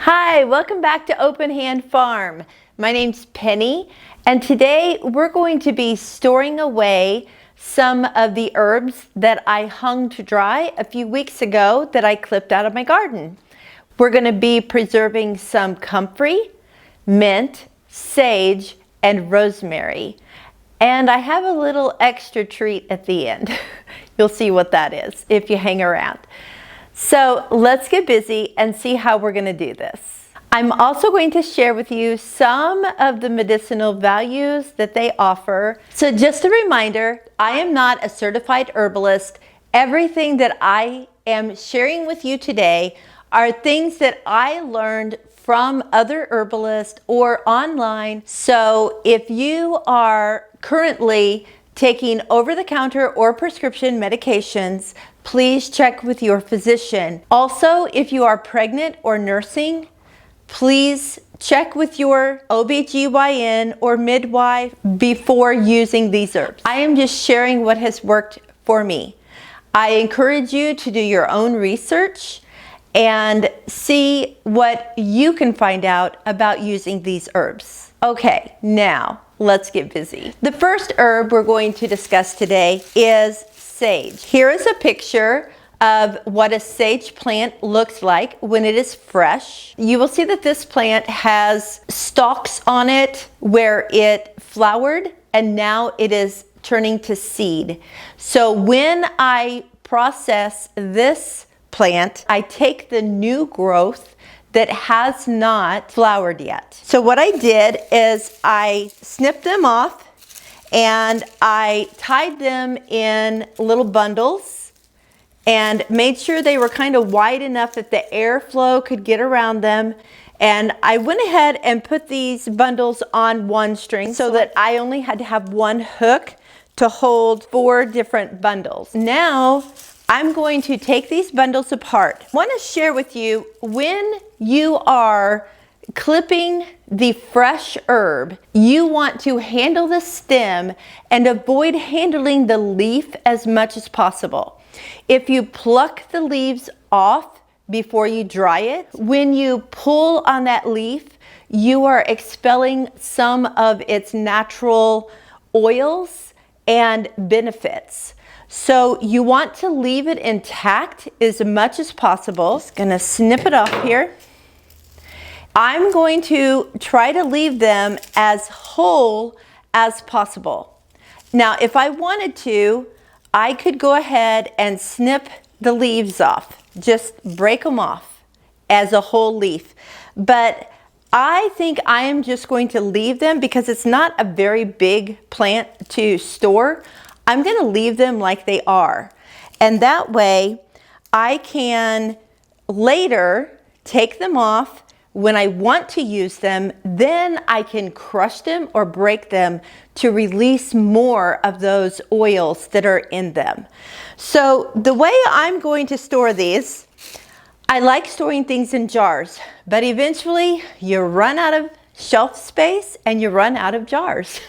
Hi, welcome back to Open Hand Farm. My name's Penny, and today we're going to be storing away some of the herbs that I hung to dry a few weeks ago that I clipped out of my garden. We're going to be preserving some comfrey, mint, sage, and rosemary. And I have a little extra treat at the end. You'll see what that is if you hang around. So let's get busy and see how we're going to do this. I'm also going to share with you some of the medicinal values that they offer. So just a reminder, I am not a certified herbalist. Everything that I am sharing with you today are things that I learned from other herbalists or online. So if you are currently taking over-the-counter or prescription medications, please check with your physician. Also, if you are pregnant or nursing, please check with your OBGYN or midwife before using these herbs. I am just sharing what has worked for me. I encourage you to do your own research and see what you can find out about using these herbs. Okay, now let's get busy. The first herb we're going to discuss today is sage. Here is a picture of what a sage plant looks like when it is fresh. You will see that this plant has stalks on it where it flowered and now it is turning to seed. So when I process this plant, I take the new growth that has not flowered yet. So what I did is I snipped them off and I tied them in little bundles and made sure they were kind of wide enough that the airflow could get around them. And I went ahead and put these bundles on one string so that I only had to have one hook to hold 4 different bundles. Now I'm going to take these bundles apart. I want to share with you, when you are clipping the fresh herb, you want to handle the stem and avoid handling the leaf as much as possible. If you pluck the leaves off before you dry it, when you pull on that leaf, you are expelling some of its natural oils and benefits. So you want to leave it intact as much as possible. Just gonna snip it off here. I'm going to try to leave them as whole as possible. Now, if I wanted to, I could go ahead and snip the leaves off. Just break them off as a whole leaf. But I think I am just going to leave them because it's not a very big plant to store. I'm going to leave them like they are. And that way I can later take them off when I want to use them. Then I can crush them or break them to release more of those oils that are in them. So the way I'm going to store these, I like storing things in jars, but eventually you run out of shelf space and you run out of jars.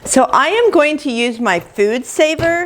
So I am going to use my food saver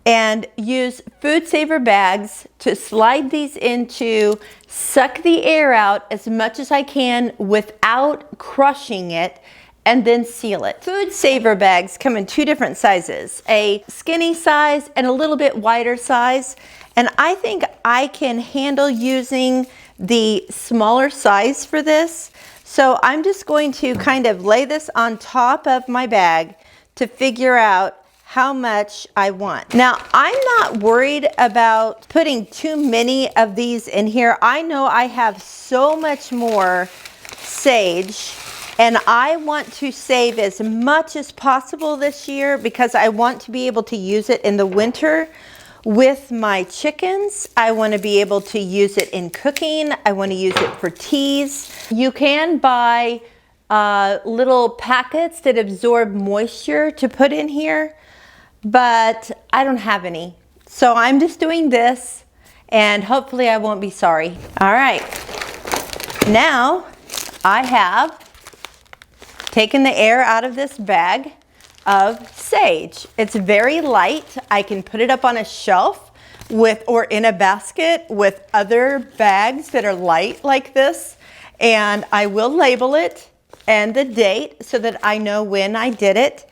and use food saver bags to slide these into, suck the air out as much as I can without crushing it, and then seal it. Food saver bags come in 2 different sizes, a skinny size and a little bit wider size. And I think I can handle using the smaller size for this. So I'm just going to kind of lay this on top of my bag to figure out how much I want. Now, I'm not worried about putting too many of these in here. I know I have so much more sage and I want to save as much as possible this year because I want to be able to use it in the winter with my chickens. I want to be able to use it in cooking. I want to use it for teas. You can buy little packets that absorb moisture to put in here, but I don't have any. So I'm just doing this and hopefully I won't be sorry. All right, now I have taken the air out of this bag of sage. It's very light. I can put it up on a shelf or in a basket with other bags that are light like this. And I will label it and the date so that I know when I did it,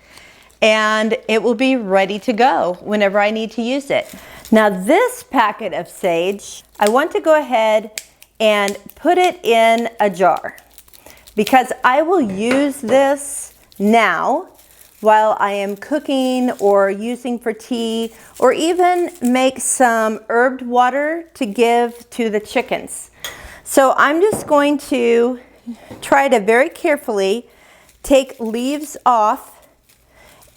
and it will be ready to go whenever I need to use it. Now this packet of sage, I want to go ahead and put it in a jar because I will use this now while I am cooking or using for tea, or even make some herbed water to give to the chickens. So I'm just going to try to very carefully take leaves off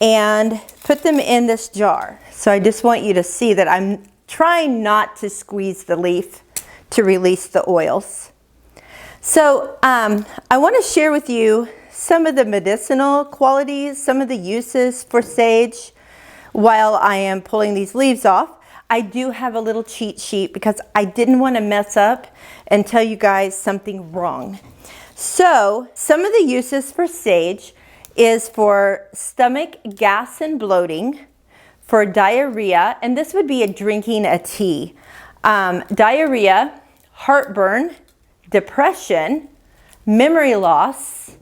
and put them in this jar. So I just want you to see that I'm trying not to squeeze the leaf to release the oils. So I want to share with you some of the medicinal qualities, some of the uses for sage while I am pulling these leaves off. I do have a little cheat sheet because I didn't want to mess up and tell you guys something wrong. So some of the uses for sage is for stomach gas and bloating, for diarrhea, and this would be drinking a tea, diarrhea, heartburn, depression, memory loss.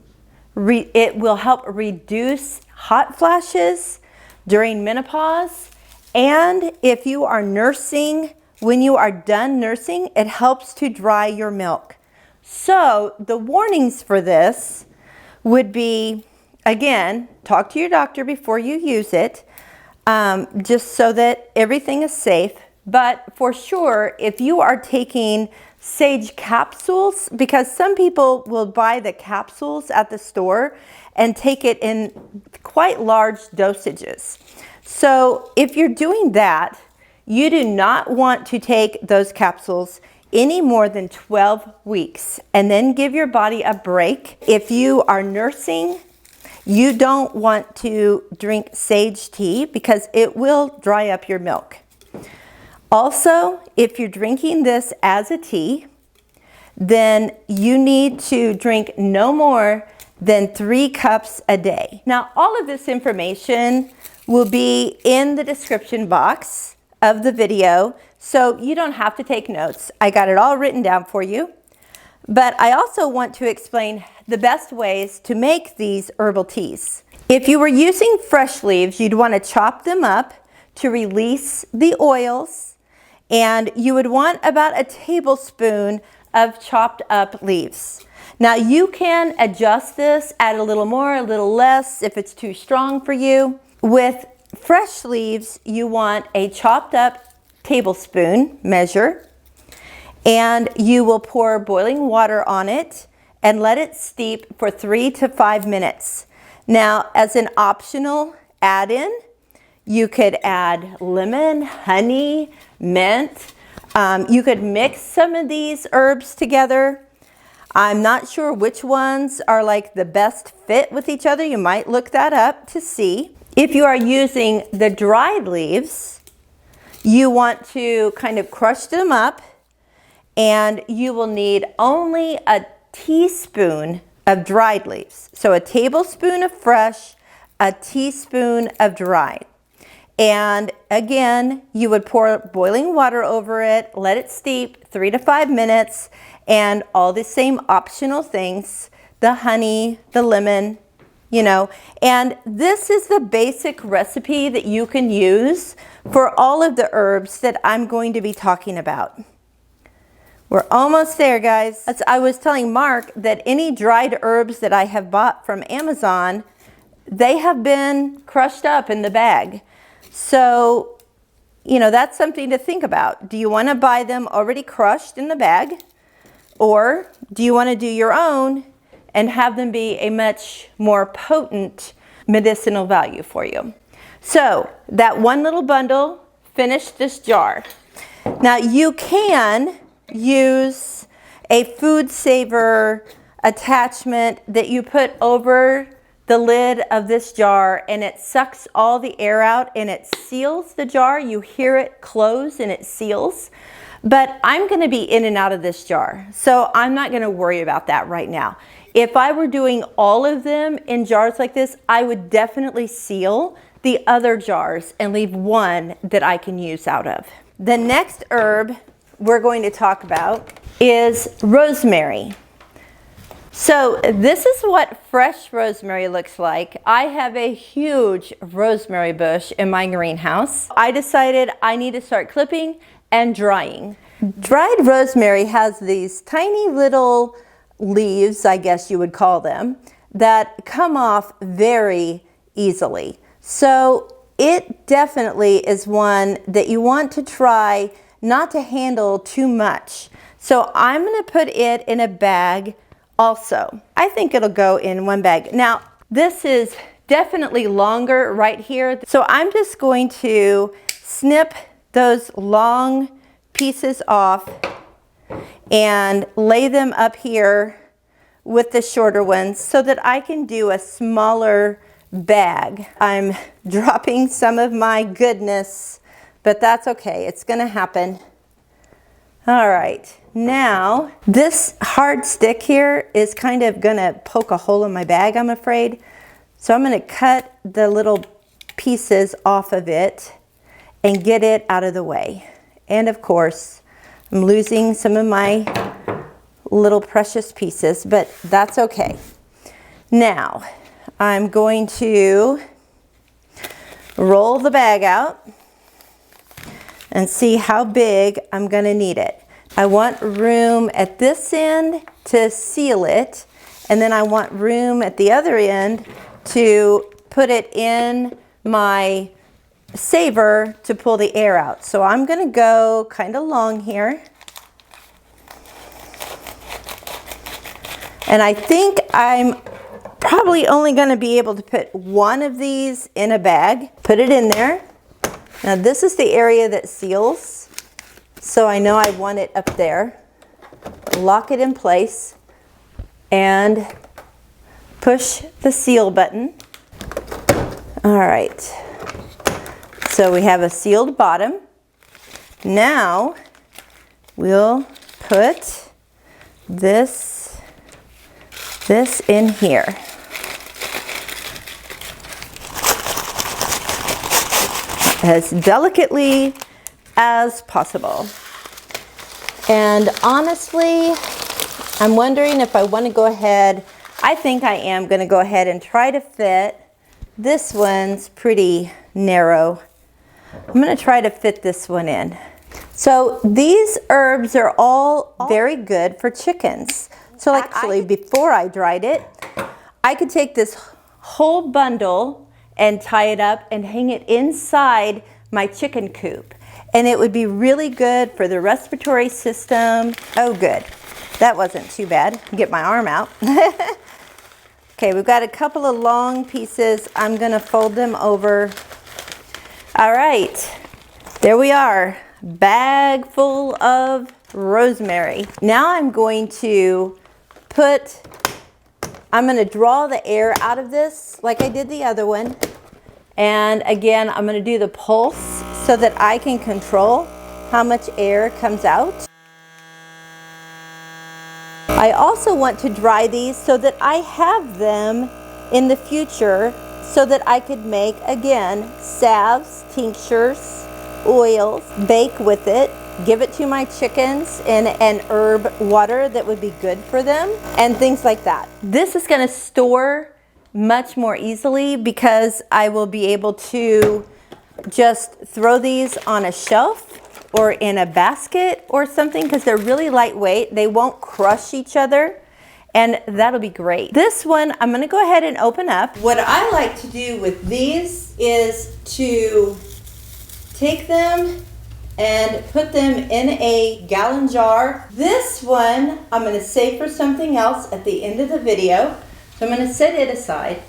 It will help reduce hot flashes during menopause. And if you are nursing, when you are done nursing, it helps to dry your milk. So the warnings for this would be, again, talk to your doctor before you use it, just so that everything is safe. But for sure, if you are taking sage capsules, because some people will buy the capsules at the store and take it in quite large dosages. So if you're doing that, you do not want to take those capsules any more than 12 weeks and then give your body a break. If you are nursing, you don't want to drink sage tea because it will dry up your milk. Also, if you're drinking this as a tea, then you need to drink no more than 3 cups a day. Now, all of this information will be in the description box of the video, so you don't have to take notes. I got it all written down for you. But I also want to explain the best ways to make these herbal teas. If you were using fresh leaves, you'd want to chop them up to release the oils, and you would want about a tablespoon of chopped up leaves. Now you can adjust this, add a little more, a little less if it's too strong for you. With fresh leaves, you want a chopped up tablespoon measure, and you will pour boiling water on it and let it steep for 3 to 5 minutes. Now, as an optional add-in, you could add lemon, honey, mint. You could mix some of these herbs together. I'm not sure which ones are like the best fit with each other. You might look that up to see. If you are using the dried leaves, you want to kind of crush them up, and you will need only a teaspoon of dried leaves. So a tablespoon of fresh, a teaspoon of dried. And again, you would pour boiling water over it, let it steep 3 to 5 minutes, and all the same optional things, the honey, the lemon, you know. And this is the basic recipe that you can use for all of the herbs that I'm going to be talking about. We're almost there, guys. I was telling Mark that any dried herbs that I have bought from Amazon, they have been crushed up in the bag. So, you know, that's something to think about. Do you want to buy them already crushed in the bag? Or do you want to do your own and have them be a much more potent medicinal value for you? So that one little bundle finished this jar. Now you can use a food saver attachment that you put over the lid of this jar, and it sucks all the air out and it seals the jar. You hear it close and it seals. But I'm going to be in and out of this jar, so I'm not going to worry about that right now. If I were doing all of them in jars like this, I would definitely seal the other jars and leave one that I can use out of. The next herb we're going to talk about is rosemary. So this is what fresh rosemary looks like. I have a huge rosemary bush in my greenhouse. I decided I need to start clipping and drying. Dried rosemary has these tiny little leaves, I guess you would call them, that come off very easily. So it definitely is one that you want to try not to handle too much. So I'm going to put it in a bag also. I think it'll go in one bag. Now, this is definitely longer right here. So I'm just going to snip those long pieces off and lay them up here with the shorter ones so that I can do a smaller bag. I'm dropping some of my goodness, but that's okay. It's gonna happen. All right, now this hard stick here is kind of gonna poke a hole in my bag, I'm afraid. So I'm gonna cut the little pieces off of it and get it out of the way. And of course, I'm losing some of my little precious pieces, but that's okay. Now, I'm going to roll the bag out and see how big I'm going to need it. I want room at this end to seal it, and then I want room at the other end to put it in my saver to pull the air out. So I'm going to go kind of long here. And I think I'm probably only going to be able to put one of these in a bag. Put it in there. Now this is the area that seals, so I know I want it up there. Lock it in place and push the seal button. All right, so we have a sealed bottom. Now we'll put this in here. As delicately as possible. And honestly, I'm wondering if I want to go ahead, I think I am going to go ahead and try to fit, this one's pretty narrow. I'm going to try to fit this one in. So these herbs are all very good for chickens. So actually, before I dried it, I could take this whole bundle and tie it up and hang it inside my chicken coop. And it would be really good for the respiratory system. Oh, good. That wasn't too bad. Get my arm out. Okay, we've got a couple of long pieces. I'm going to fold them over. All right, there we are. Bag full of rosemary. Now I'm going to I'm going to draw the air out of this like I did the other one. And again, I'm going to do the pulse so that I can control how much air comes out. I also want to dry these so that I have them in the future so that I could make, again, salves, tinctures, oils, bake with it, give it to my chickens in an herb water that would be good for them, and things like that. This is going to store much more easily because I will be able to just throw these on a shelf or in a basket or something because they're really lightweight. They won't crush each other, and that'll be great. This one I'm going to go ahead and open up. What I like to do with these is to take them and put them in a gallon jar. This one I'm going to save for something else at the end of the video. So I'm going to set it aside.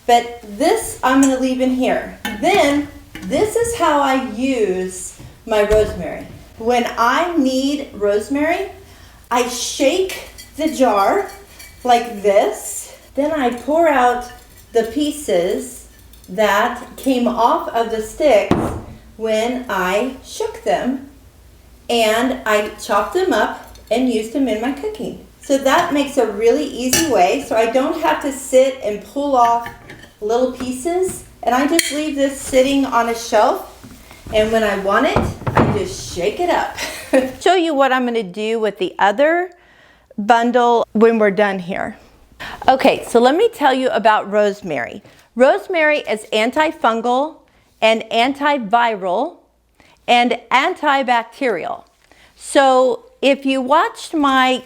But this I'm going to leave in here. Then this is how I use my rosemary. When I need rosemary, I shake the jar like this. Then I pour out the pieces that came off of the sticks when I shook them, and I chopped them up and used them in my cooking. So that makes a really easy way, so I don't have to sit and pull off little pieces, and I just leave this sitting on a shelf, and when I want it, I just shake it up. Show you what I'm going to do with the other bundle when we're done here. Okay, so let me tell you about rosemary. Rosemary is antifungal and antiviral and antibacterial. So if you watched my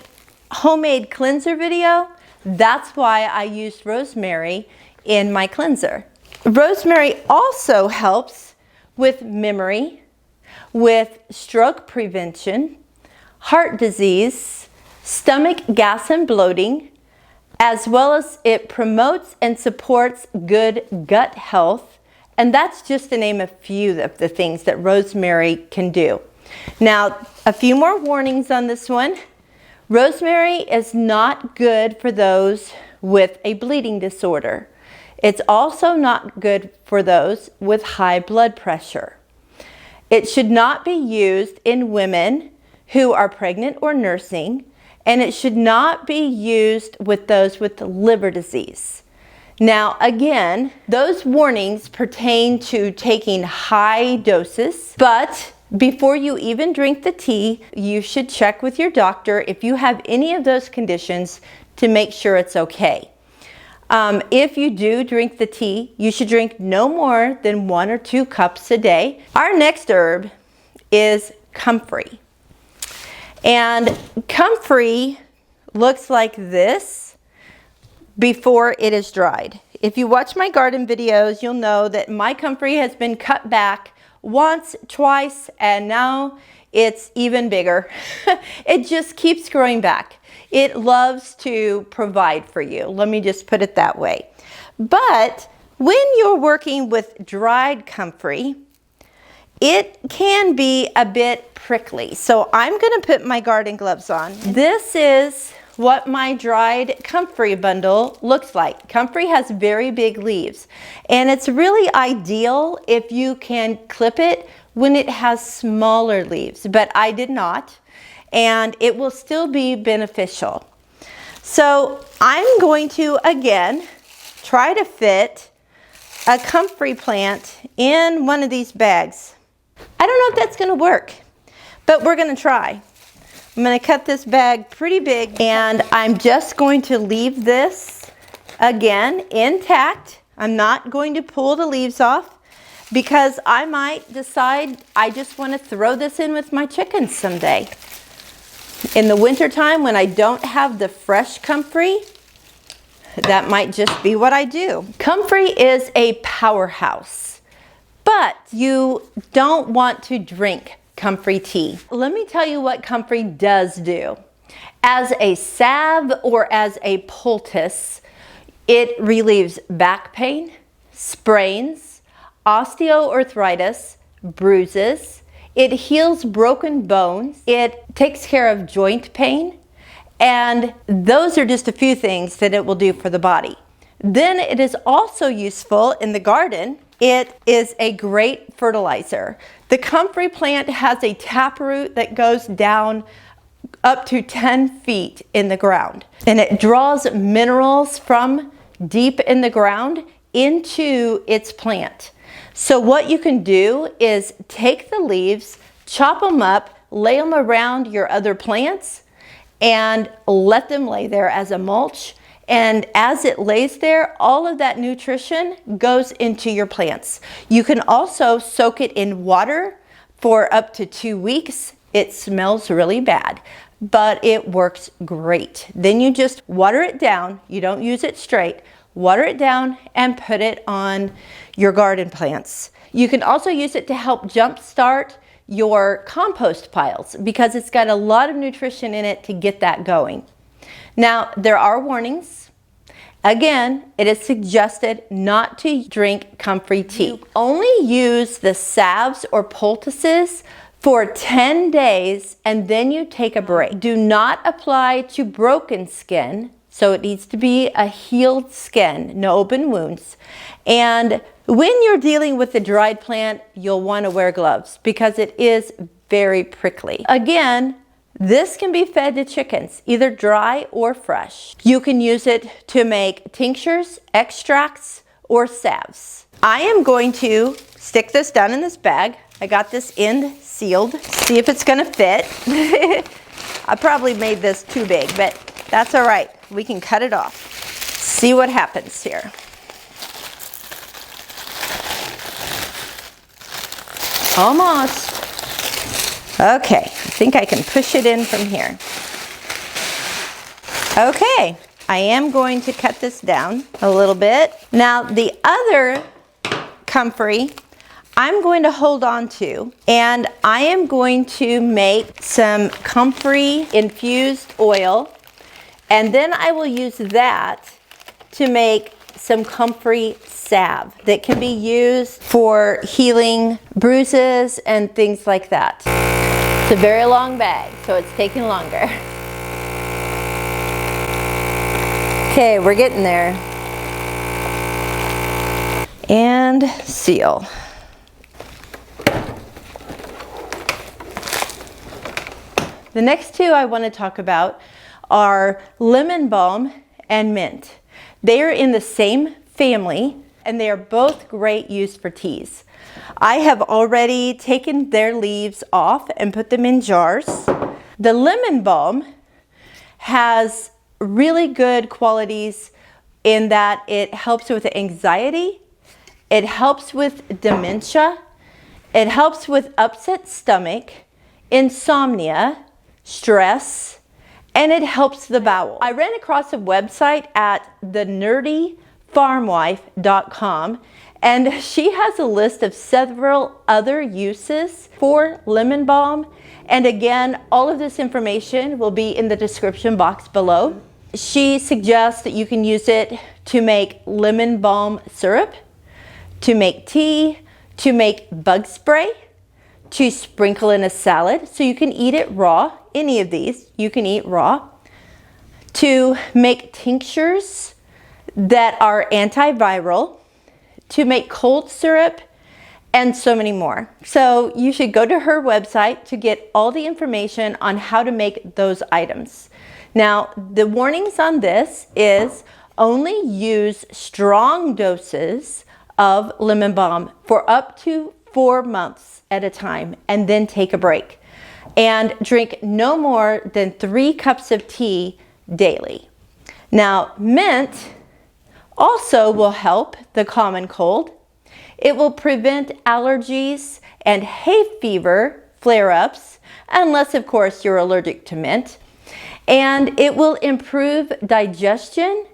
homemade cleanser video, that's why I used rosemary in my cleanser. Rosemary also helps with memory, with stroke prevention, heart disease, stomach gas and bloating, as well as it promotes and supports good gut health. And that's just to name a few of the things that rosemary can do. Now, a few more warnings on this one. Rosemary is not good for those with a bleeding disorder. It's also not good for those with high blood pressure. It should not be used in women who are pregnant or nursing, and it should not be used with those with liver disease. Now, again, those warnings pertain to taking high doses, but before you even drink the tea, you should check with your doctor if you have any of those conditions to make sure it's okay. If you do drink the tea, you should drink no more than 1 or 2 cups a day. Our next herb is comfrey. And comfrey looks like this before it is dried. If you watch my garden videos, you'll know that my comfrey has been cut back once, twice, and now it's even bigger. It just keeps growing back. It loves to provide for you. Let me just put it that way. But when you're working with dried comfrey, it can be a bit prickly. So I'm going to put my garden gloves on. This is what my dried comfrey bundle looks like. Comfrey has very big leaves, and it's really ideal if you can clip it when it has smaller leaves, but I did not, and it will still be beneficial. So I'm going to, again, try to fit a comfrey plant in one of these bags. I don't know if that's going to work, but we're going to try. I'm going to cut this bag pretty big, and I'm just going to leave this, again, intact. I'm not going to pull the leaves off because I might decide I just want to throw this in with my chickens someday. In the wintertime, when I don't have the fresh comfrey, that might just be what I do. Comfrey is a powerhouse, but you don't want to drink comfrey tea. Let me tell you what comfrey does do. As a salve or as a poultice, it relieves back pain, sprains, osteoarthritis, bruises. It heals broken bones. It takes care of joint pain. And those are just a few things that it will do for the body. Then it is also useful in the garden. It is a great fertilizer. The comfrey plant has a taproot that goes down up to 10 feet in the ground, and it draws minerals from deep in the ground into its plant. So what you can do is take the leaves, chop them up, lay them around your other plants, and let them lay there as a mulch. And as it lays there, all of that nutrition goes into your plants. You can also soak it in water for up to 2 weeks. It smells really bad, but it works great. Then you just water it down. You don't use it straight. Water it down and put it on your garden plants. You can also use it to help jumpstart your compost piles because it's got a lot of nutrition in it to get that going. Now, there are warnings. Again, it is suggested not to drink comfrey tea. You only use the salves or poultices for 10 days and then you take a break. Do not apply to broken skin. So it needs to be a healed skin, no open wounds. And when you're dealing with the dried plant, you'll want to wear gloves because it is very prickly. Again, this can be fed to chickens, either dry or fresh. You can use it to make tinctures, extracts, or salves. I am going to stick this down in this bag. I got this end sealed. See if it's gonna fit. I probably made this too big, but that's all right. We can cut it off. see what happens here. Almost. Okay, I think I can push it in from here. Okay, I am going to cut this down a little bit. Now the other comfrey I'm going to hold on to, and I am going to make some comfrey infused oil, and then I will use that to make some comfrey salve that can be used for healing bruises and things like that. It's a very long bag, so it's taking longer. Okay, we're getting there. And seal. The next two I want to talk about are lemon balm and mint. They are in the same family and they are both great use for teas. I have already taken their leaves off and put them in jars. The lemon balm has really good qualities in that it helps with anxiety, it helps with dementia, it helps with upset stomach, insomnia, stress, and it helps the bowel. I ran across a website at thenerdyfarmwife.com, and she has a list of several other uses for lemon balm. And again, all of this information will be in the description box below. She suggests that you can use it to make lemon balm syrup, to make tea, to make bug spray, to sprinkle in a salad, so you can eat it raw. Any of these you can eat raw. To make tinctures that are antiviral, to make cold syrup, and so many more. So you should go to her website to get all the information on how to make those items. Now, the warnings on this is only use strong doses of lemon balm for up to 4 months at a time, and then take a break. And drink no more than 3 cups of tea daily. Now, mint also will help the common cold. It will prevent allergies and hay fever flare-ups, unless of course you're allergic to mint. And it will improve digestion,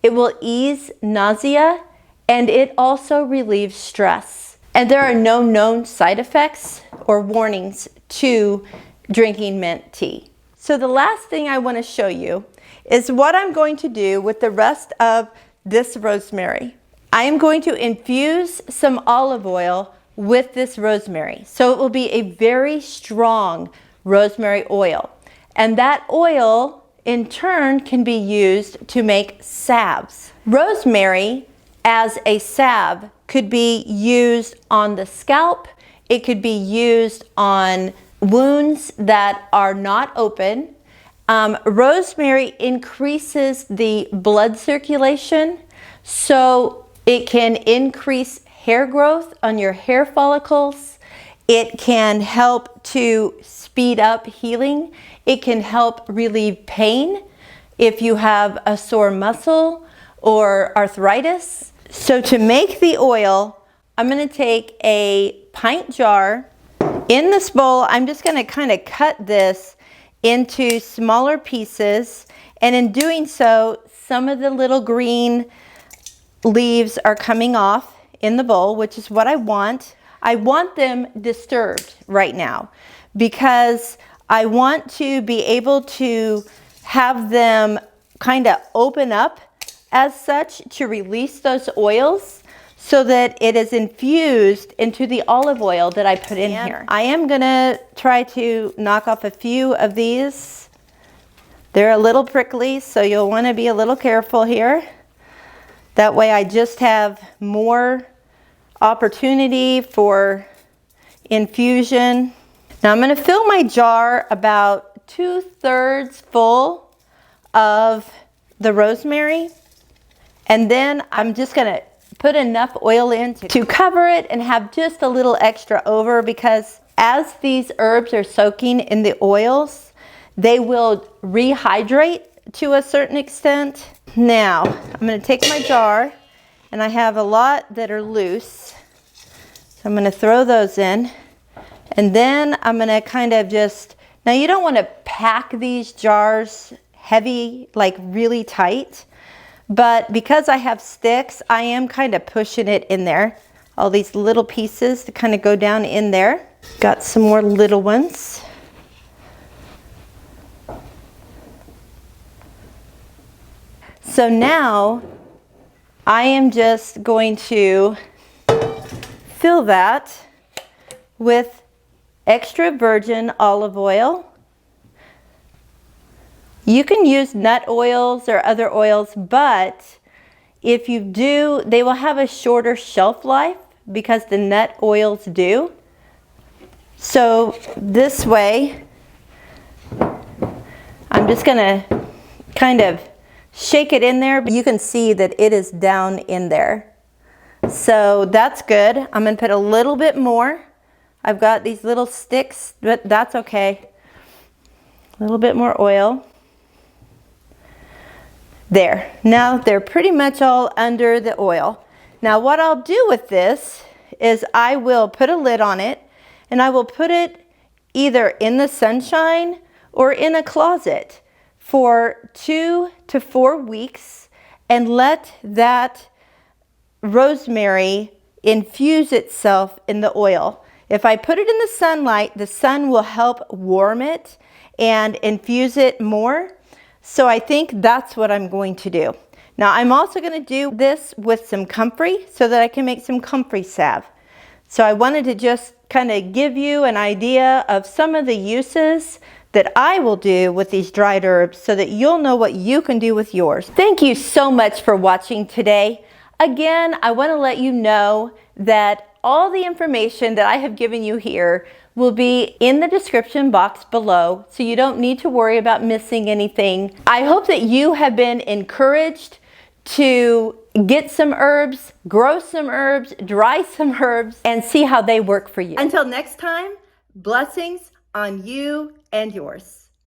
it will ease nausea, and it also relieves stress. And there are no known side effects or warnings to drinking mint tea. So the last thing I want to show you is what I'm going to do with the rest of this rosemary. I am going to infuse some olive oil with this rosemary. So it will be a very strong rosemary oil. And that oil in turn can be used to make salves. Rosemary as a salve could be used on the scalp. It could be used on wounds that are not open. Rosemary increases the blood circulation, so it can increase hair growth on your hair follicles. It can help to speed up healing. It can help relieve pain if you have a sore muscle or arthritis. So to make the oil, I'm going to take a pint jar. In this bowl, I'm just going to kind of cut this into smaller pieces, and in doing so, some of the little green leaves are coming off in the bowl, which is what I want. I want them disturbed right now because I want to be able to have them kind of open up as such to release those oils, so that it is infused into the olive oil that I put in here. I am gonna try to knock off a few of these. They're a little prickly, so you'll wanna be a little careful here. That way I just have more opportunity for infusion. Now I'm gonna fill my jar about 2/3 full of the rosemary, and then I'm just gonna put enough oil in to cover it and have just a little extra over, because as these herbs are soaking in the oils, they will rehydrate to a certain extent. Now, I'm going to take my jar, and I have a lot that are loose. So I'm going to throw those in. And then I'm going to kind of just, now you don't want to pack these jars heavy, like really tight. But because I have sticks, I am kind of pushing it in there. All these little pieces to kind of go down in there. Got some more little ones. So now I am just going to fill that with extra virgin olive oil. You can use nut oils or other oils, but if you do, they will have a shorter shelf life because the nut oils do. So this way, I'm just gonna kind of shake it in there, but you can see that it is down in there. So that's good. I'm gonna put a little bit more. I've got these little sticks, but that's okay. A little bit more oil. There. Now they're pretty much all under the oil. Now what I'll do with this is I will put a lid on it, and I will put it either in the sunshine or in a closet for 2 to 4 weeks and let that rosemary infuse itself in the oil. If I put it in the sunlight, the sun will help warm it and infuse it more. So I think that's what I'm going to do. Now I'm also going to do this with some comfrey so that I can make some comfrey salve. So I wanted to just kind of give you an idea of some of the uses that I will do with these dried herbs so that you'll know what you can do with yours. Thank you so much for watching today. Again, I want to let you know that all the information that I have given you here will be in the description box below, so you don't need to worry about missing anything. I hope that you have been encouraged to get some herbs, grow some herbs, dry some herbs, and see how they work for you. Until next time, blessings on you and yours.